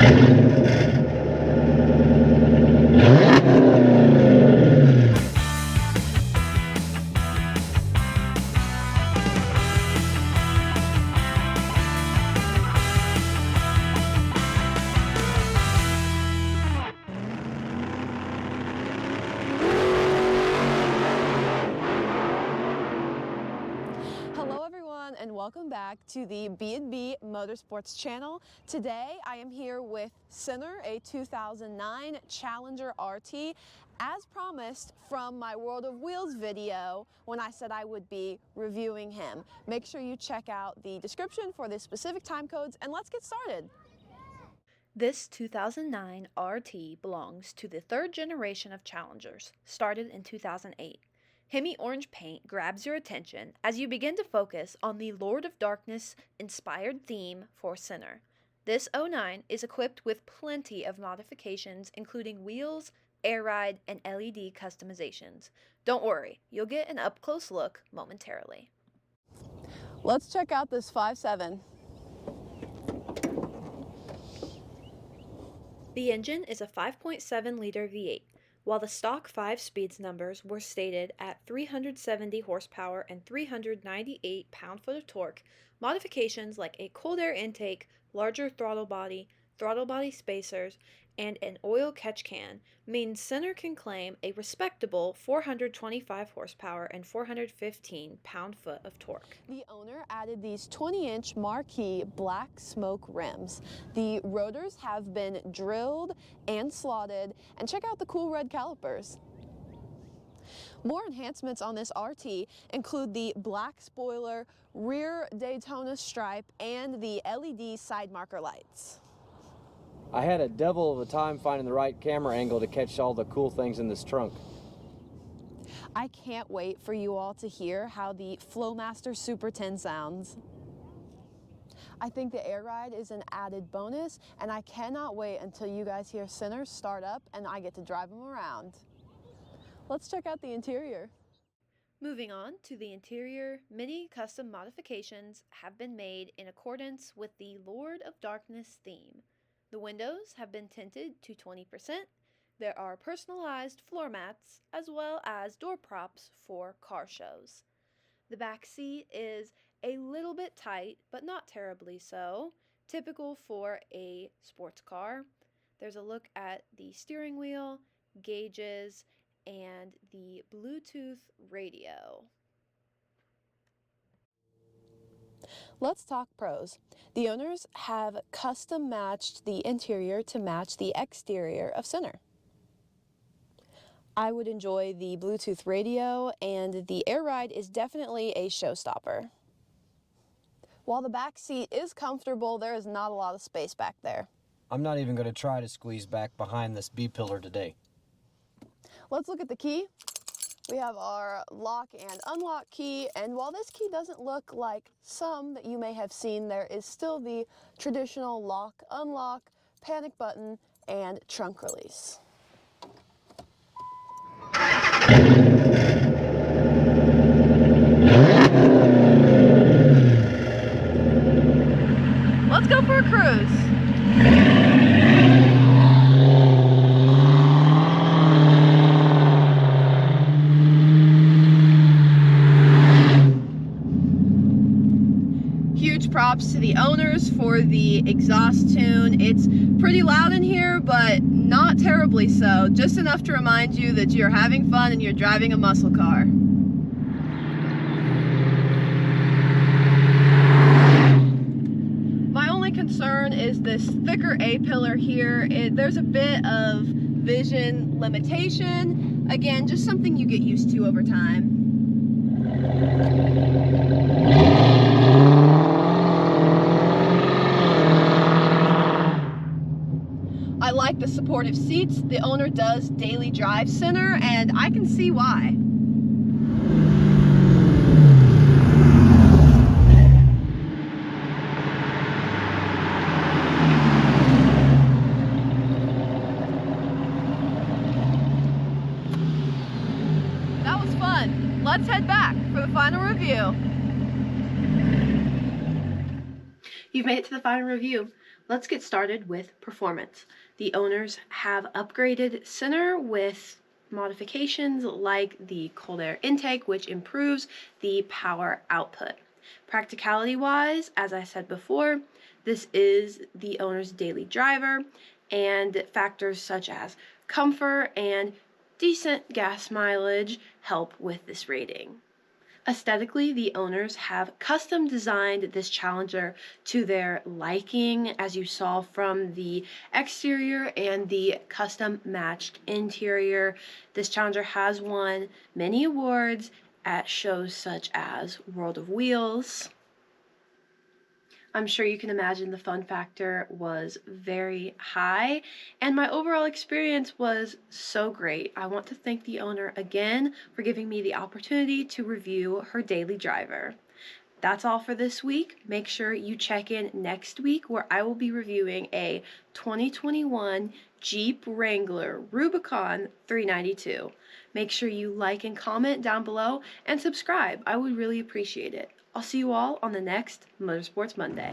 Hello everyone and welcome back to the B&B Motorsports channel. Today I am here with Sinner, a 2009 Challenger RT, as promised from my World of Wheels video when I said I would be reviewing him. Make sure you check out the description for the specific time codes and let's get started. This 2009 RT belongs to the third generation of Challengers, started in 2008. Hemi orange paint grabs your attention as you begin to focus on the Lord of Darkness inspired theme for Sinner. This 09 is equipped with plenty of modifications including wheels, air ride, and LED customizations. Don't worry, you'll get an up-close look momentarily. Let's check out this 5.7. The engine is a 5.7-liter V8. While the stock 5 speeds numbers were stated at 370 horsepower and 398 pound-foot of torque, modifications like a cold air intake, larger throttle body spacers, and an oil catch can means Sinner can claim a respectable 425 horsepower and 415 pound-foot of torque. The owner added these 20-inch marquee black smoke rims. The rotors have been drilled and slotted, and check out the cool red calipers. More enhancements on this RT include the black spoiler, rear Daytona stripe, and the LED side marker lights. I had a devil of a time finding the right camera angle to catch all the cool things in this trunk. I can't wait for you all to hear how the Flowmaster Super 10 sounds. I think the air ride is an added bonus, and I cannot wait until you guys hear Sinner start up and I get to drive him around. Let's check out the interior. Moving on to the interior, many custom modifications have been made in accordance with the Lord of Darkness theme. The windows have been tinted to 20%. There are personalized floor mats as well as door props for car shows. The back seat is a little bit tight, but not terribly so, typical for a sports car. There's a look at the steering wheel, gauges, and the Bluetooth radio. Let's talk pros. The owners have custom matched the interior to match the exterior of Sinner. I would enjoy the Bluetooth radio, and the air ride is definitely a showstopper. While the back seat is comfortable, there is not a lot of space back there. I'm not even going to try to squeeze back behind this B-pillar today. Let's look at the key. We have our lock and unlock key, and while this key doesn't look like some that you may have seen, there is still the traditional lock, unlock, panic button, and trunk release. Let's go for a cruise. Huge props to the owners for the exhaust tune. It's pretty loud in here, but not terribly so. Just enough to remind you that you're having fun and you're driving a muscle car. My only concern is this thicker A-pillar here. There's a bit of vision limitation. Again, just something you get used to over time. I like the supportive seats. The owner does daily drive Sinner, and I can see why. That was fun. Let's head back for the final review. You've made it to the final review. Let's get started with performance. The owners have upgraded center with modifications like the cold air intake, which improves the power output. Practicality-wise, as I said before, this is the owner's daily driver, and factors such as comfort and decent gas mileage help with this rating. Aesthetically, the owners have custom designed this Challenger to their liking, as you saw from the exterior and the custom matched interior. This Challenger has won many awards at shows such as World of Wheels. I'm sure you can imagine the fun factor was very high, and my overall experience was so great. I want to thank the owner again for giving me the opportunity to review her daily driver. That's all for this week. Make sure you check in next week where I will be reviewing a 2021 Jeep Wrangler Rubicon 392. Make sure you like and comment down below and subscribe. I would really appreciate it. I'll see you all on the next Motorsports Monday.